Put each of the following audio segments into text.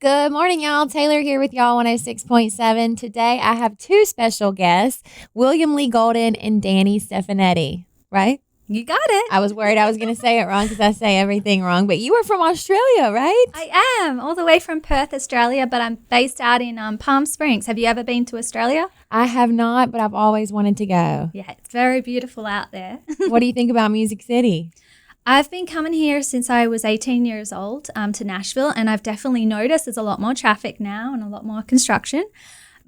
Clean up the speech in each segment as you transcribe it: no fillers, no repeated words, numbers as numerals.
Good morning, y'all. Taylor here with y'all 106.7. Today I have two special guests, William Lee Golden and Danni Stefanetti, right? You got it. I was worried I was going to say it wrong because I say everything wrong, but you were from Australia, right? I am all the way from Perth, Australia, but I'm based out in Palm Springs. Have you ever been to Australia? I have not, but I've always wanted to go. Yeah, it's very beautiful out there. What do you think about Music City? I've been coming here since I was 18 years old to Nashville, and I've definitely noticed there's a lot more traffic now and a lot more construction.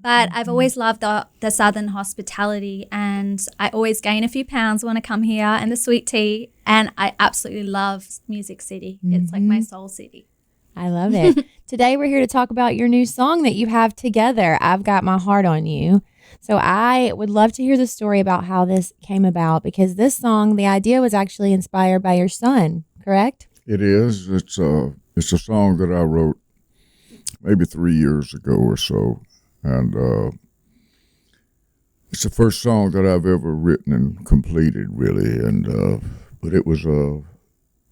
But I've always loved the southern hospitality, and I always gain a few pounds when I come here, and the sweet tea, and I absolutely love Music City. It's like my soul city. I love it. Today we're here to talk about your new song that you have together, I've Got My Heart on You. So I would love to hear the story about how this came about, because this song, the idea was actually inspired by your son, correct? It is. It's a song that I wrote maybe 3 years ago or so. And it's the first song that I've ever written and completed, really. And but it was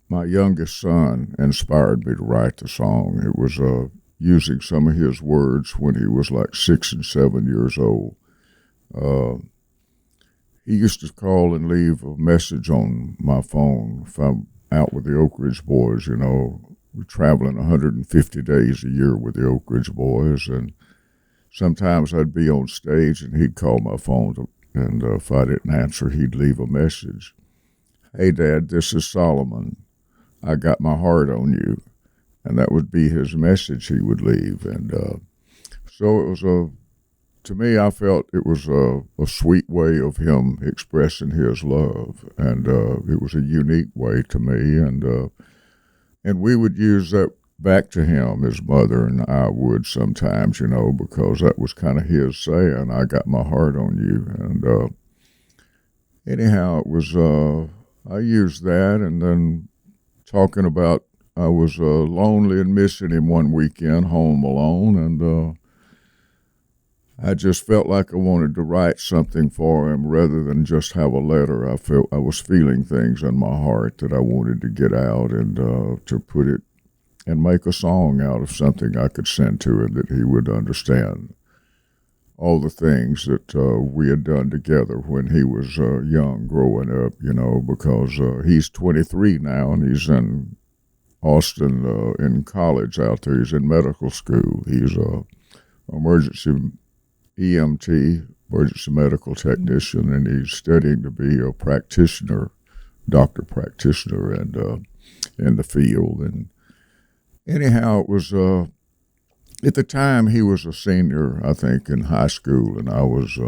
my youngest son inspired me to write the song. It was using some of his words when he was like 6 and 7 years old. He used to call and leave a message on my phone if I'm out with the Oak Ridge Boys. You know, we're traveling 150 days a year with the Oak Ridge Boys, and sometimes I'd be on stage and he'd call my phone, and if I didn't answer, he'd leave a message. Hey, Dad, this is Solomon. I got my heart on you. And that would be his message he would leave. And so it was to me, I felt it was a sweet way of him expressing his love. And it was a unique way to me. And we would use that back to him, his mother and I would sometimes, you know, because that was kind of his saying, I got my heart on you. And anyhow, it was, I used that, and then talking about I was lonely and missing him one weekend, home alone, and I just felt like I wanted to write something for him rather than just have a letter. I was feeling things in my heart that I wanted to get out and to put it and make a song out of something I could send to him that he would understand. All the things that we had done together when he was young, growing up, you know, because he's 23 now and he's in Austin in college out there. He's in medical school. He's a emergency EMT, emergency medical technician, and he's studying to be a practitioner, doctor practitioner, and in the field. And anyhow, it was at the time he was a senior, I think, in high school, and I was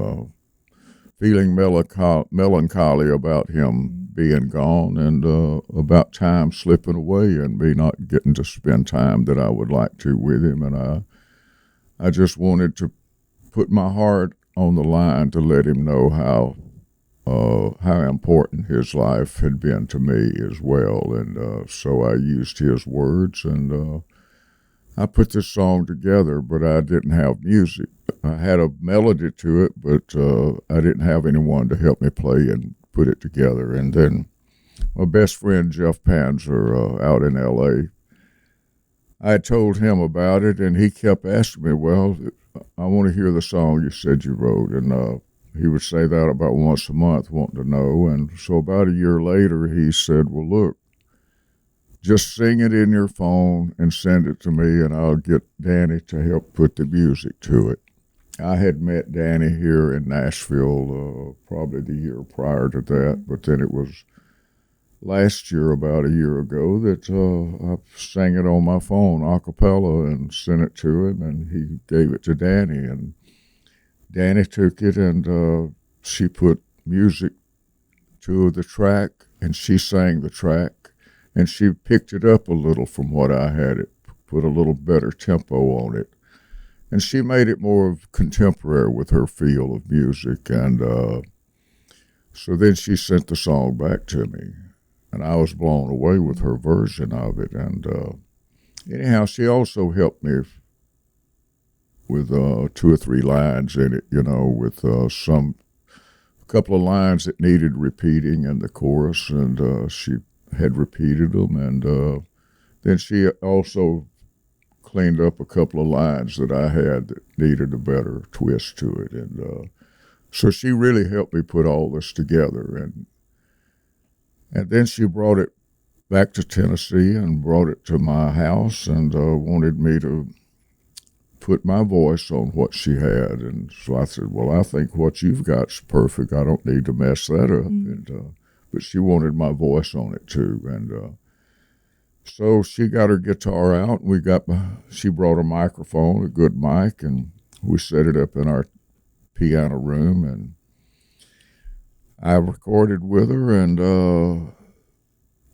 feeling melancholy about him being gone and about time slipping away and me not getting to spend time that I would like to with him. And I just wanted to put my heart on the line to let him know how important his life had been to me as well. And so I used his words, and I put this song together, but I didn't have music. I had a melody to it, but I didn't have anyone to help me play and put it together. And then my best friend, Jeff Panzer, out in L.A., I told him about it, and he kept asking me, well, I want to hear the song you said you wrote. And he would say that about once a month, wanting to know. And so about a year later, he said, well, look, just sing it in your phone and send it to me, and I'll get Danni to help put the music to it. I had met Danni here in Nashville probably the year prior to that, but then it was last year, about a year ago, that I sang it on my phone a cappella and sent it to him, and he gave it to Danni. And Danni took it, and she put music to the track, and she sang the track. And she picked it up a little from what I had it, put a little better tempo on it. And she made it more of contemporary with her feel of music. And so then she sent the song back to me. And I was blown away with her version of it. And anyhow, she also helped me with 2 or 3 lines in it, you know, with a couple of lines that needed repeating in the chorus. And she had repeated them, and then she also cleaned up a couple of lines that I had that needed a better twist to it. And so she really helped me put all this together. And then she brought it back to Tennessee and brought it to my house and wanted me to put my voice on what she had. And so I said, well, I think what you've got's perfect. I don't need to mess that up. And but she wanted my voice on it too. And so she got her guitar out, and she brought a microphone, a good mic, and we set it up in our piano room, and I recorded with her, and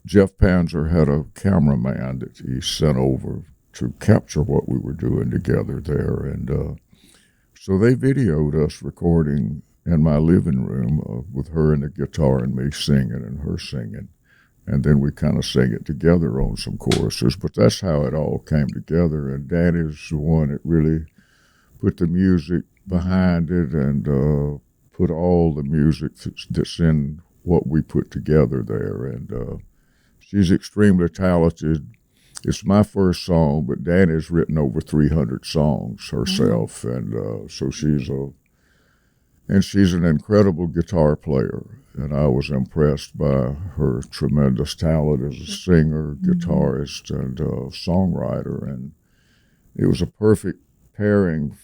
Jeff Panzer had a cameraman that he sent over to capture what we were doing together there, and so they videoed us recording in my living room with her and the guitar and me singing and her singing. And then we kind of sang it together on some choruses. But that's how it all came together. And Danny's the one that really put the music behind it and put all the music that's in what we put together there. And she's extremely talented. It's my first song, but Danny's written over 300 songs herself. And so she's an incredible guitar player. And I was impressed by her tremendous talent as a singer, guitarist, and songwriter. And it was a perfect pairing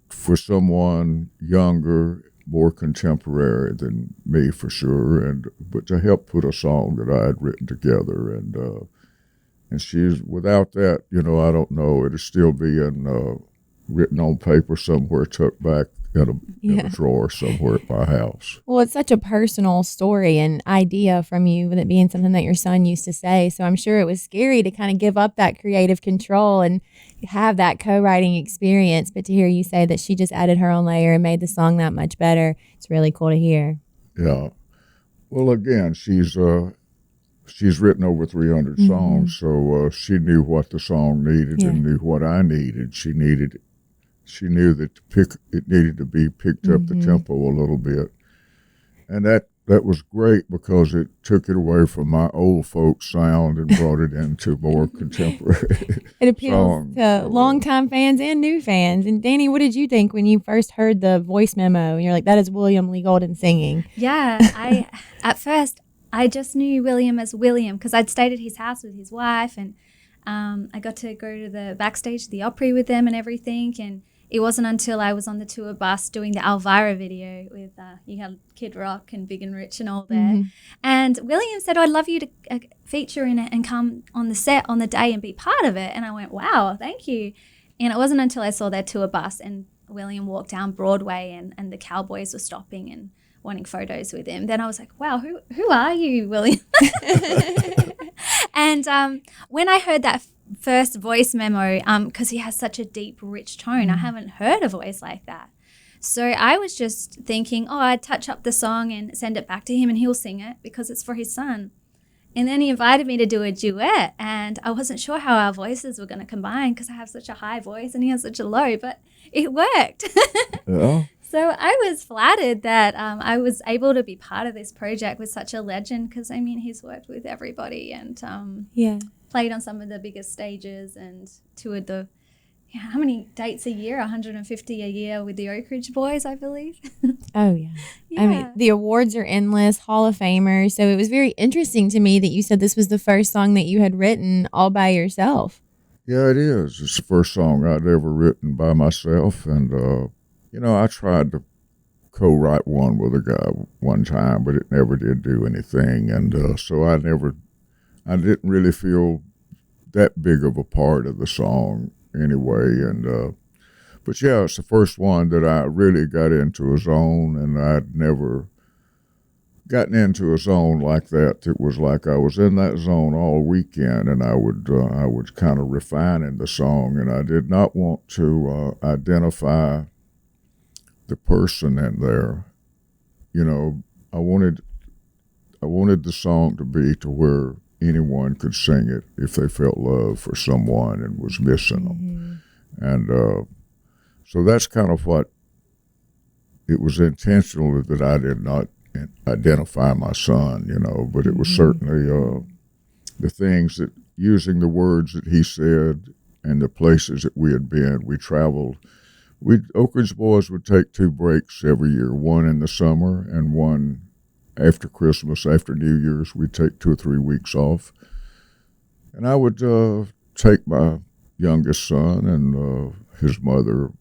for someone younger, more contemporary than me for sure, but to help put a song that I had written together. And she's, without that, I don't know, it'd still be written on paper somewhere tucked back in a drawer somewhere at my house. Well, it's such a personal story and idea from you, with it being something that your son used to say. So I'm sure it was scary to kind of give up that creative control and have that co-writing experience. But to hear you say that she just added her own layer and made the song that much better, it's really cool to hear. Yeah. Well, again, she's written over 300 songs, so she knew what the song needed and knew what I needed. She knew that it needed to be picked up the tempo a little bit. And that was great because it took it away from my old folk sound and brought it into more contemporary. It appeals to longtime fans and new fans. And Danny, what did you think when you first heard the voice memo? And you're like, that is William Lee Golden singing. Yeah, at first, I just knew William as William because I'd stayed at his house with his wife, and I got to go to the backstage of the Opry with them and everything. And it wasn't until I was on the tour bus doing the Elvira video with you had Kid Rock and Big and Rich and all there. And William said, I'd love you to feature in it and come on the set on the day and be part of it. And I went, wow, thank you. And it wasn't until I saw their tour bus and William walked down Broadway and the Cowboys were stopping and wanting photos with him. Then I was like, wow, who are you, William? And when I heard that first voice memo, because he has such a deep, rich tone, I haven't heard a voice like that. So I was just thinking, I'd touch up the song and send it back to him and he'll sing it because it's for his son. And then he invited me to do a duet, and I wasn't sure how our voices were going to combine because I have such a high voice and he has such a low, but it worked. Yeah. So I was flattered that I was able to be part of this project with such a legend because, I mean, he's worked with everybody and played on some of the biggest stages and toured how many dates a year? 150 a year with the Oak Ridge Boys, I believe. Oh, yeah. I mean, the awards are endless, Hall of Famers. So it was very interesting to me that you said this was the first song that you had written all by yourself. Yeah, it is. It's the first song I'd ever written by myself. And, I tried to co-write one with a guy one time, but it never did do anything. And so I didn't really feel that big of a part of the song anyway. And but yeah, it's the first one that I really got into a zone, and I'd never gotten into a zone like that. It was like I was in that zone all weekend, and I would kind of refine in the song, and I did not want to identify the person in there. I wanted the song to be to where anyone could sing it if they felt love for someone and was missing them. And so that's kind of what it was intentional that I did not identify my son, but it was certainly the things that, using the words that he said and the places that we had been. We traveled. Oak Ridge Boys would take 2 breaks every year, one in the summer and one after Christmas, after New Year's. We'd take 2 or 3 weeks off. And I would take my youngest son and his mother,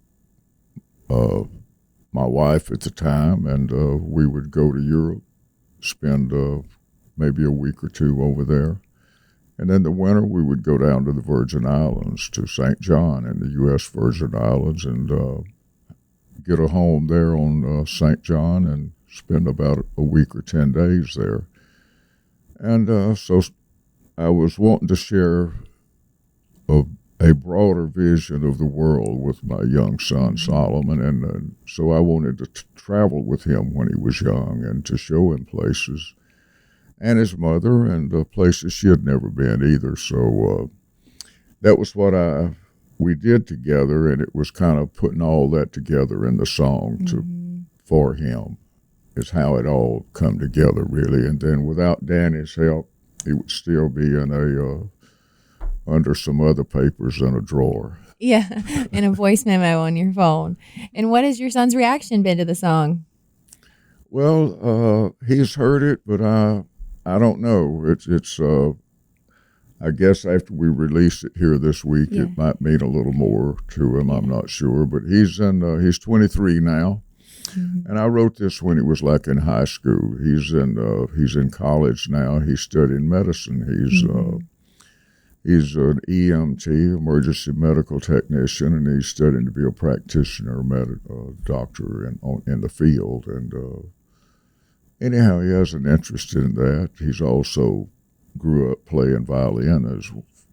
my wife at the time, and we would go to Europe, spend maybe a week or 2 over there. And in the winter, we would go down to the Virgin Islands, to St. John in the U.S. Virgin Islands, and get a home there on St. John and spend about a week or 10 days there. And so I was wanting to share a broader vision of the world with my young son, Solomon, and so I wanted to travel with him when he was young and to show him places, and his mother, and places she had never been either. So that was what we did together, and it was kind of putting all that together in the song for him, is how it all come together, really. And then without Danny's help, he would still be in under some other papers in a drawer. Yeah, and a voice memo on your phone. And what has your son's reaction been to the song? Well, he's heard it, but I don't know. It's I guess after we release it here this week, it might mean a little more to him. I'm not sure, but he's 23 now, and I wrote this when he was like in high school. He's in college now. He's studying medicine. He's an EMT, emergency medical technician, and he's studying to be a practitioner, doctor in the field. And anyhow, he has an interest in that. He's also grew up playing violin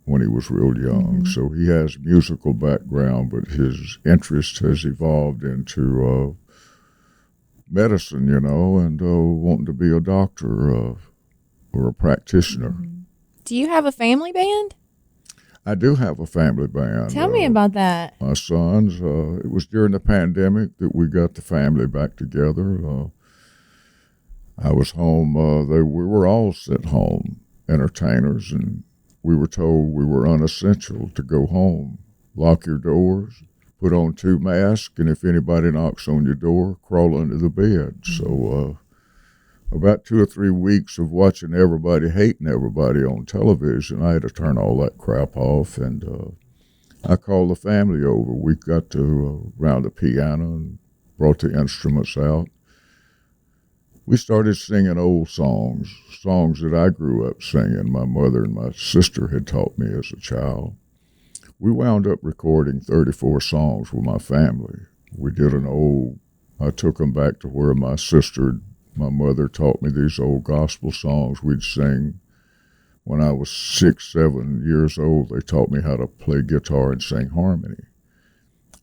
when he was real young. So he has musical background, but his interest has evolved into medicine, and wanting to be a doctor or a practitioner. Do you have a family band? I do have a family band. Tell me about that. My sons. It was during the pandemic that we got the family back together. I was home. We were all sent home, entertainers, and we were told we were unessential to go home. Lock your doors, put on 2 masks, and if anybody knocks on your door, crawl under the bed. So about 2 or 3 weeks of watching everybody hating everybody on television, I had to turn all that crap off, and I called the family over. We got to around the piano and brought the instruments out. We started singing old songs that I grew up singing. My mother and my sister had taught me as a child. We wound up recording 34 songs with my family. We did I took them back to where my mother taught me these old gospel songs we'd sing. When I was 6, 7 years old, they taught me how to play guitar and sing harmony.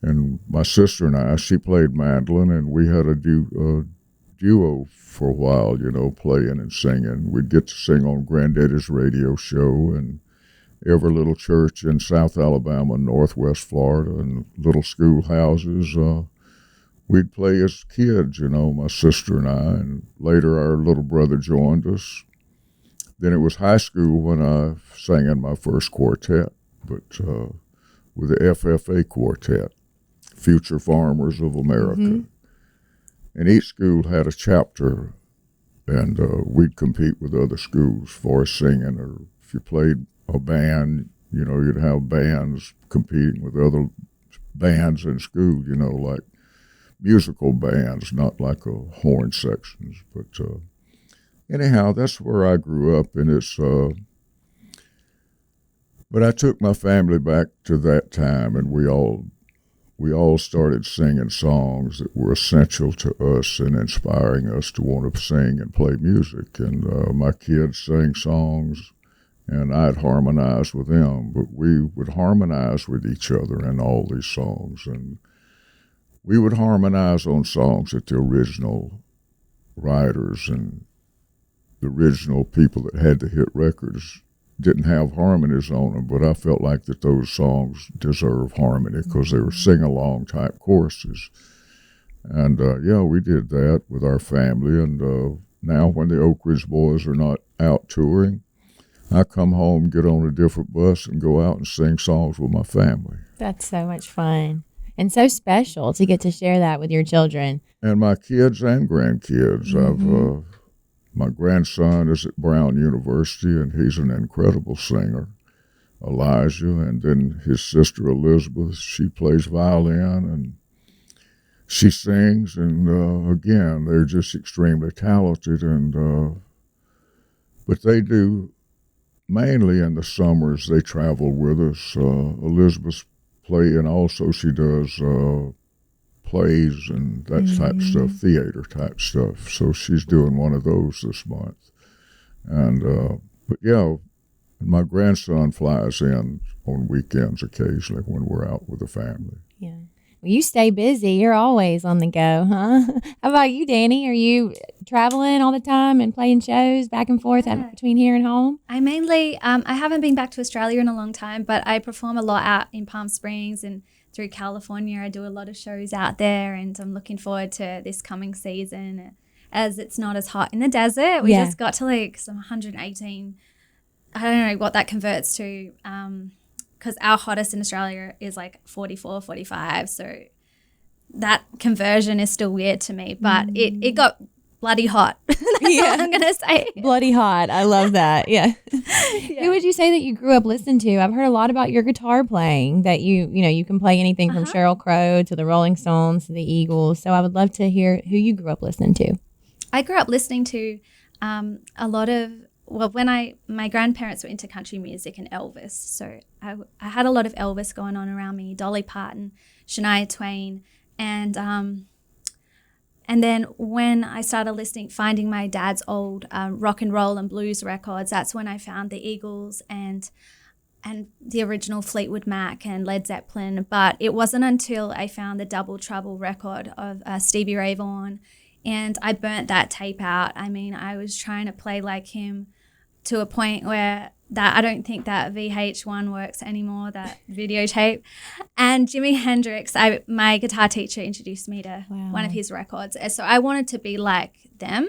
And my sister and I, she played mandolin, and we had a duo for a while, playing and singing. We'd get to sing on Granddaddy's radio show and every little church in South Alabama, Northwest Florida, and little schoolhouses. We'd play as kids, my sister and I, and later our little brother joined us. Then it was high school when I sang in my first quartet, but with the FFA quartet, Future Farmers of America. And each school had a chapter, and we'd compete with other schools for singing, or if you played a band, you'd have bands competing with other bands in school, like musical bands, not like horn sections. But anyhow, that's where I grew up, and it's. But I took my family back to that time, and we all started singing songs that were essential to us and inspiring us to want to sing and play music. And my kids sang songs, and I'd harmonize with them, but we would harmonize with each other in all these songs. And we would harmonize on songs that the original writers and the original people that had the hit records didn't have harmonies on them, but I felt like that those songs deserve harmony because they were sing-along type choruses. And we did that with our family. And now when the Oak Ridge Boys are not out touring, I come home, get on a different bus, and go out and sing songs with my family. That's so much fun and so special to get to share that with your children. And my kids and grandkids. My grandson is at Brown University, and he's an incredible singer, Elijah. And then his sister Elizabeth, she plays violin, and she sings. And again, they're just extremely talented. And but they do, mainly in the summers, they travel with us. Elizabeth's play, and also she does plays and that type of stuff, theater type stuff. So she's doing one of those this month. And but yeah, my grandson flies in on weekends occasionally when we're out with the family. Yeah. Well, you stay busy. You're always on the go, huh? How about you, Danni? Are you traveling all the time and playing shows back and forth between here and home? I mainly, I haven't been back to Australia in a long time, but I perform a lot out in Palm Springs and through California. I do a lot of shows out there, and I'm looking forward to this coming season as it's not as hot in the desert. We just got to like some 118. I don't know what that converts to, because our hottest in Australia is like 44, 45. So that conversion is still weird to me, but it got bloody hot. That's all I'm going to say. Bloody hot. I love that. Yeah. Who would you say that you grew up listening to? I've heard a lot about your guitar playing, that you can play anything from Sheryl Crow to the Rolling Stones to the Eagles. So I would love to hear who you grew up listening to. I grew up listening to a lot of, my grandparents were into country music and Elvis. So I had a lot of Elvis going on around me, Dolly Parton, Shania Twain, and then when I started finding my dad's old rock and roll and blues records, that's when I found the Eagles and the original Fleetwood Mac and Led Zeppelin. But it wasn't until I found the Double Trouble record of Stevie Ray Vaughan, and I burnt that tape out. I mean, I was trying to play like him to a point where that I don't think that VH1 works anymore, that videotape. And Jimi Hendrix, my guitar teacher introduced me to one of his records. So I wanted to be like them.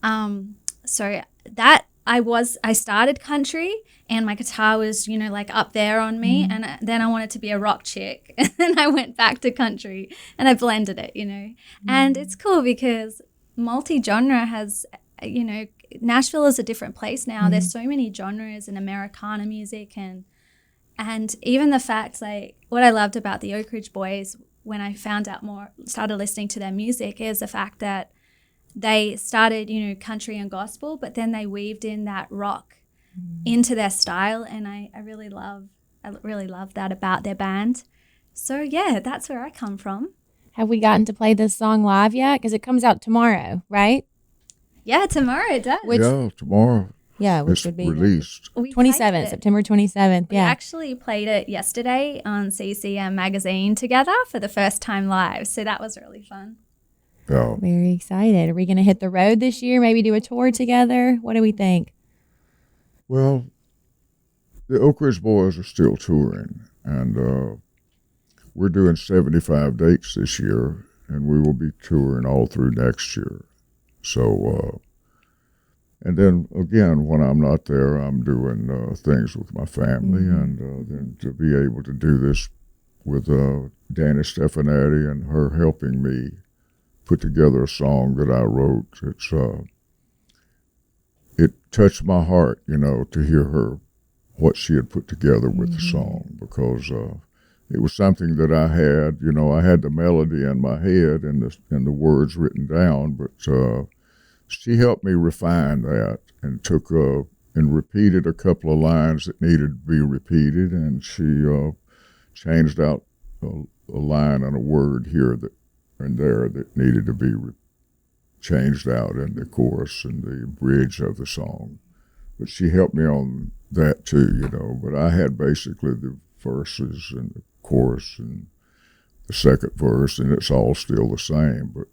So that I started country, and my guitar was, like up there on me. And then I wanted to be a rock chick. And then I went back to country and I blended it, And it's cool because multi-genre has, Nashville is a different place now. There's so many genres in Americana music, and even the fact, like, what I loved about the Oak Ridge Boys when I found out more, started listening to their music, is the fact that they started, country and gospel, but then they weaved in that rock into their style, and I really love that about their band. So yeah, that's where I come from. Have we gotten to play this song live yet? Because it comes out tomorrow, right? Yeah, tomorrow it does. Tomorrow. Yeah, which it's would be released. 27th, September 27th. We actually played it yesterday on CCM magazine together for the first time live. So that was really fun. Yeah. Very excited. Are we going to hit the road this year? Maybe do a tour together? What do we think? Well, the Oak Ridge Boys are still touring, and we're doing 75 dates this year, and we will be touring all through next year. So, and then again, when I'm not there, I'm doing things with my family, and then to be able to do this with Danni Stefanetti and her helping me put together a song that I wrote, it touched my heart, to hear what she had put together with the song, because it was something that I had, I had the melody in my head and the words written down, but she helped me refine that and took and repeated a couple of lines that needed to be repeated, and she changed out a line and a word here and there that needed to be changed out in the chorus and the bridge of the song. But she helped me on that too, but I had basically the verses and the chorus and the second verse, and it's all still the same, but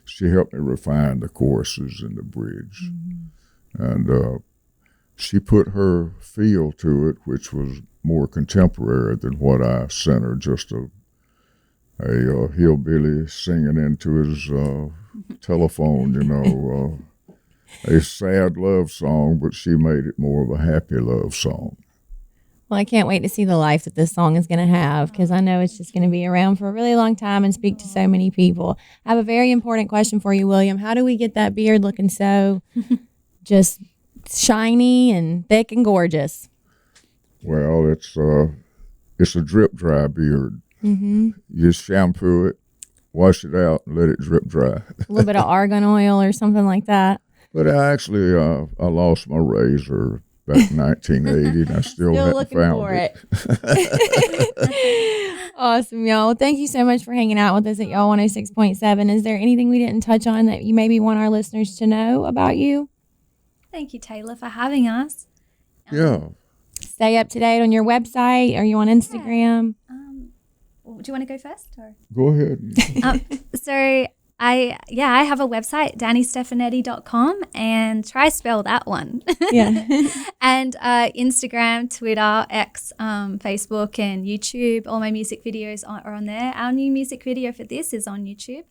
she helped me refine the choruses and the bridge. And she put her feel to it, which was more contemporary than what I sent her, just a hillbilly singing into his telephone, a sad love song, but she made it more of a happy love song. Well, I can't wait to see the life that this song is going to have because I know it's just going to be around for a really long time and speak to so many people. I have a very important question for you, William. How do we get that beard looking so just shiny and thick and gorgeous? Well, it's a drip dry beard. Mm-hmm. You shampoo it, wash it out, and let it drip dry. A little bit of argan oil or something like that. But I actually I lost my razor back in 1980, and I still hadn't looking found for it. Awesome, y'all. Well, thank you so much for hanging out with us at Y'all 106.7. Is there anything we didn't touch on that you maybe want our listeners to know about you? Thank you, Taylor, for having us. Yeah. Stay up to date on your website. Are you on Instagram? Do you want to go first? Or? Go ahead. So I have a website, DanniStefanetti.com, and try spell that one. Yeah. And Instagram, Twitter, X, Facebook, and YouTube. All my music videos are on there. Our new music video for this is on YouTube.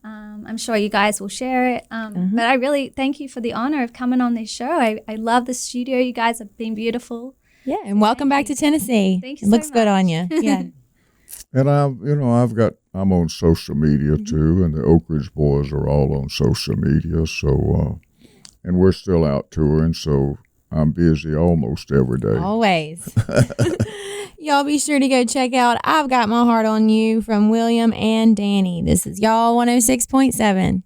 I'm sure you guys will share it. But I really thank you for the honor of coming on this show. I love the studio. You guys have been beautiful. Yeah, and welcome back to Tennessee. Thank you It so looks good much. on you. Yeah. And I'm on social media too, and the Oak Ridge Boys are all on social media. So, and we're still out touring, so I'm busy almost every day. Always. Y'all be sure to go check out I've Got My Heart on You from William and Danny. This is Y'all 106.7.